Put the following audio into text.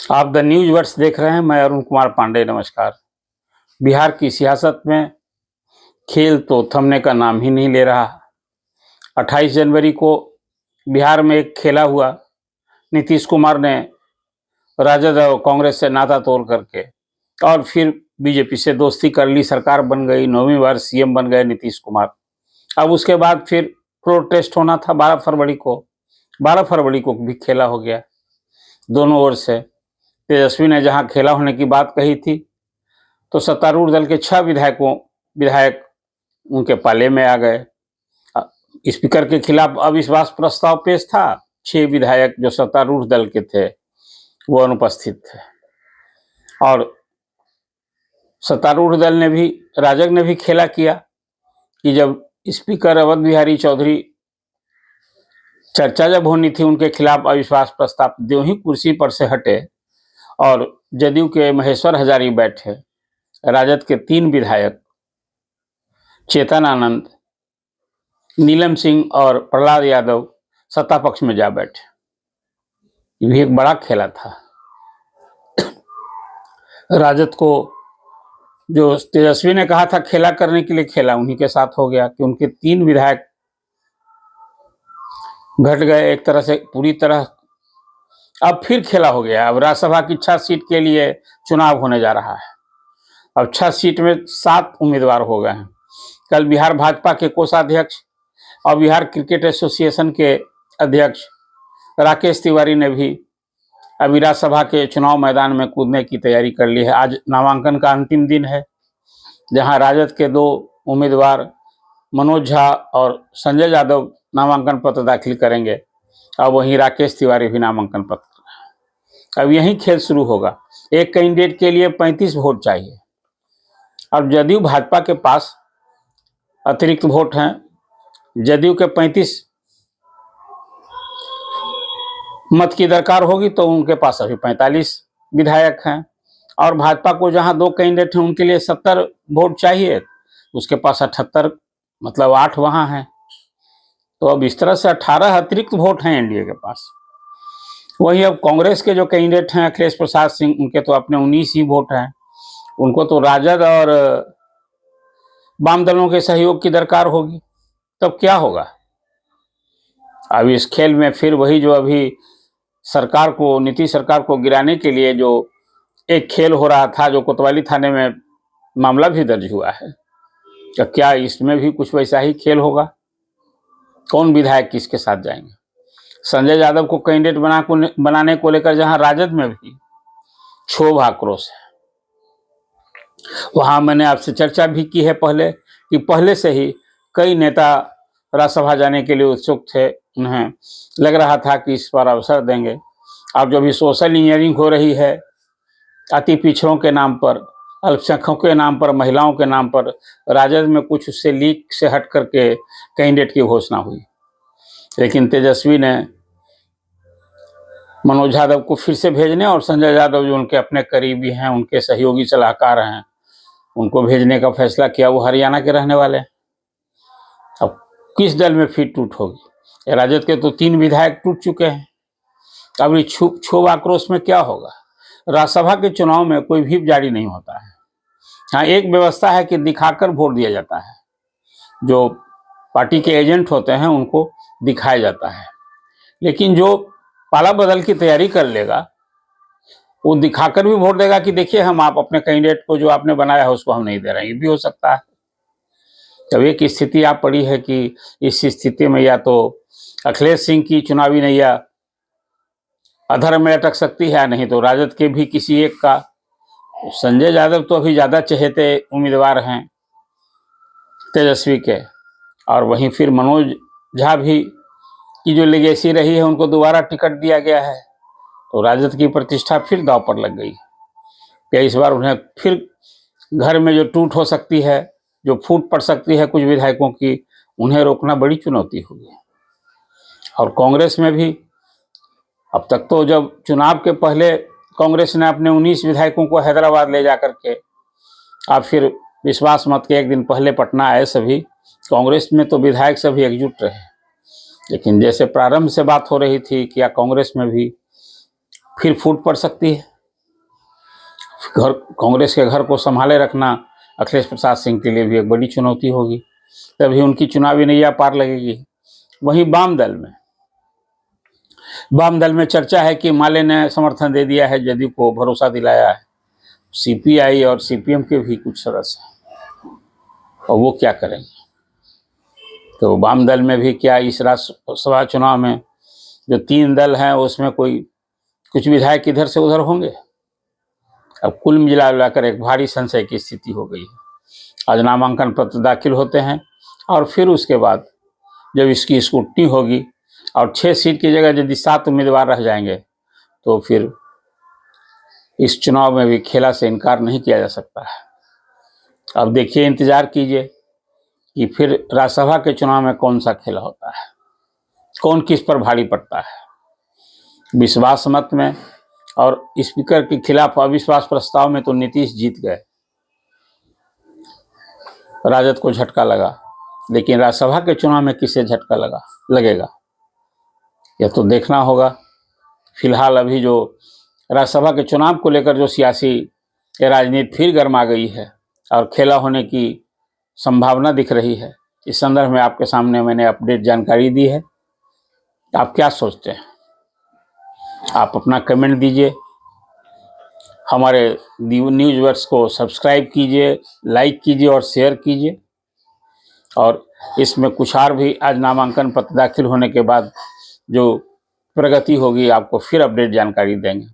आप the news words देख रहे हैं। मैं अरुण कुमार पांडे, नमस्कार। बिहार की सियासत में खेल तो थमने का नाम ही नहीं ले रहा। 28 जनवरी को बिहार में एक खेला हुआ। नीतीश कुमार ने राजद और कांग्रेस से नाता तोड़ करके और फिर बीजेपी से दोस्ती कर ली, सरकार बन गई, 9वीं बार सीएम बन गए नीतीश कुमार। अब उसके बाद फिर प्रोटेस्ट होना था 12 फरवरी को। 12 फरवरी को भी खेला हो गया दोनों ओर से। तेजस्वी ने जहां खेला होने की बात कही थी तो सत्तारूढ़ दल के 6 विधायक उनके पाले में आ गए। स्पीकर के खिलाफ अविश्वास प्रस्ताव पेश था। 6 विधायक जो सत्तारूढ़ दल के थे वो अनुपस्थित थे और सत्तारूढ़ दल ने भी, राजग ने भी खेला किया कि जब स्पीकर अवध बिहारी चौधरी चर्चा जब होनी थी उनके खिलाफ अविश्वास प्रस्ताव, जो ही कुर्सी पर से हटे और जदयू के महेश्वर हजारी बैठे, राजद के 3 विधायक चेतन आनंद, नीलम सिंह और प्रहलाद यादव सत्ता पक्ष में जा बैठे। ये भी एक बड़ा खेला था। राजद को जो तेजस्वी ने कहा था खेला करने के लिए, खेला उन्हीं के साथ हो गया कि उनके 3 विधायक घट गए एक तरह से, पूरी तरह। अब फिर खेला हो गया। अब राज्यसभा की 6 सीट के लिए चुनाव होने जा रहा है। अब 6 सीट में 7 उम्मीदवार हो गए हैं। कल बिहार भाजपा के कोषाध्यक्ष और बिहार क्रिकेट एसोसिएशन के अध्यक्ष राकेश तिवारी ने भी अभी राज्यसभा के चुनाव मैदान में कूदने की तैयारी कर ली है। आज नामांकन का अंतिम दिन है, जहां राजद के 2 उम्मीदवार मनोज झा और संजय यादव नामांकन पत्र दाखिल करेंगे और वहीं राकेश तिवारी भी नामांकन पत्र। अब यही खेल शुरू होगा। एक कैंडिडेट के लिए 35 वोट चाहिए। अब जदयू भाजपा के पास अतिरिक्त वोट हैं। जदयू के 35 मत की दरकार होगी तो उनके पास अभी 45 विधायक हैं और भाजपा को जहां 2 कैंडिडेट हैं उनके लिए 70 वोट चाहिए, उसके पास 78, मतलब 8 वहां हैं। तो अब इस तरह से 18 अतिरिक्त वोट हैं एनडीए के पास। वही अब कांग्रेस के जो कैंडिडेट हैं अखिलेश प्रसाद सिंह, उनके तो अपने 19 ही वोट हैं। उनको तो राजद और वाम दलों के सहयोग की दरकार होगी। तब क्या होगा? अब इस खेल में फिर वही जो अभी सरकार को, नीतीश सरकार को गिराने के लिए जो एक खेल हो रहा था, जो कोतवाली थाने में मामला भी दर्ज हुआ है, तो क्या इसमें भी कुछ वैसा ही खेल होगा? कौन विधायक किसके साथ जाएंगे? संजय यादव को कैंडिडेट बनाने को लेकर जहां राजद में भी क्षोभ आक्रोश है, वहां मैंने आपसे चर्चा भी की है पहले कि पहले से ही कई नेता राज्यसभा जाने के लिए उत्सुक थे। उन्हें लग रहा था कि इस पर अवसर देंगे। अब जो भी सोशल इंजीनियरिंग हो रही है, अति पिछड़ों के नाम पर, अल्पसंख्यकों के नाम पर, महिलाओं के नाम पर, राजद में कुछ उससे लीक से हट करके कैंडिडेट की घोषणा हुई। लेकिन तेजस्वी ने मनोज यादव को फिर से भेजने और संजय यादव जो उनके अपने करीबी हैं, उनके सहयोगी सलाहकार हैं, उनको भेजने का फैसला किया। वो हरियाणा के रहने वाले। अब किस दल में फिर टूट होगी? राजद के तो 3 विधायक टूट चुके हैं। अब ये क्षोभ आक्रोश में क्या होगा? राज्यसभा के चुनाव में कोई व्हिप जारी नहीं होता है। हाँ, एक व्यवस्था है कि दिखाकर वोट दिया जाता है। जो पार्टी के एजेंट होते हैं उनको दिखाया जाता है। लेकिन जो पाला बदल की तैयारी कर लेगा वो दिखाकर भी वोट देगा कि देखिए हम आप अपने कैंडिडेट को जो आपने बनाया है उसको हम नहीं दे रहे हैं। ये भी हो सकता है। तब एक स्थिति आप पड़ी है कि इस स्थिति में या तो अखिलेश सिंह की चुनावी नैया अधर में अटक सकती है, नहीं तो राजद के भी किसी एक का। संजय यादव तो अभी ज्यादा चहेते उम्मीदवार हैं तेजस्वी के, और वहीं फिर मनोज झा भी की जो लेगेसी रही है, उनको दोबारा टिकट दिया गया है, तो राजद की प्रतिष्ठा फिर दांव पर लग गई। क्या इस बार उन्हें फिर घर में जो टूट हो सकती है, जो फूट पड़ सकती है कुछ विधायकों की, उन्हें रोकना बड़ी चुनौती होगी। और कांग्रेस में भी अब तक तो, जब चुनाव के पहले कांग्रेस ने अपने 19 विधायकों को हैदराबाद ले जा करके, अब फिर विश्वास मत के एक दिन पहले पटना आए सभी। कांग्रेस में तो विधायक सभी एकजुट रहे। लेकिन जैसे प्रारंभ से बात हो रही थी, क्या कांग्रेस में भी फिर फूट पड़ सकती है? घर कांग्रेस के घर को संभाले रखना अखिलेश प्रसाद सिंह के लिए भी एक बड़ी चुनौती होगी, तभी उनकी चुनावी नैया पार लगेगी। वहीं वाम दल में चर्चा है कि माले ने समर्थन दे दिया है, जदयू को भरोसा दिलाया है। सीपीआई और सीपीएम के भी कुछ सदस्य हैं, और वो क्या करेंगे? तो वाम दल में भी क्या इस राज्यसभा चुनाव में जो 3 दल हैं उसमें कुछ विधायक इधर से उधर होंगे? अब कुल मिलाकर एक भारी संशय की स्थिति हो गई है। आज नामांकन पत्र दाखिल होते हैं और फिर उसके बाद जब इसकी स्क्रूटनी होगी और 6 सीट की जगह यदि 7 उम्मीदवार रह जाएंगे तो फिर इस चुनाव में भी खेला से इनकार नहीं किया जा सकता है। अब देखिए, इंतजार कीजिए कि फिर राज्यसभा के चुनाव में कौन सा खेला होता है, कौन किस पर भारी पड़ता है। विश्वास मत में और स्पीकर के खिलाफ अविश्वास प्रस्ताव में तो नीतीश जीत गए, राजद को झटका लगा, लेकिन राज्यसभा के चुनाव में किसे झटका लगेगा यह तो देखना होगा। फिलहाल अभी जो राज्यसभा के चुनाव को लेकर जो सियासी राजनीति फिर गर्मा गई है और खेला होने की संभावना दिख रही है, इस संदर्भ में आपके सामने मैंने अपडेट जानकारी दी है। आप क्या सोचते हैं? आप अपना कमेंट दीजिए, हमारे न्यूज़ वर्स को सब्सक्राइब कीजिए, लाइक कीजिए और शेयर कीजिए। और इसमें कुछ और भी आज नामांकन पत्र दाखिल होने के बाद जो प्रगति होगी आपको फिर अपडेट जानकारी देंगे।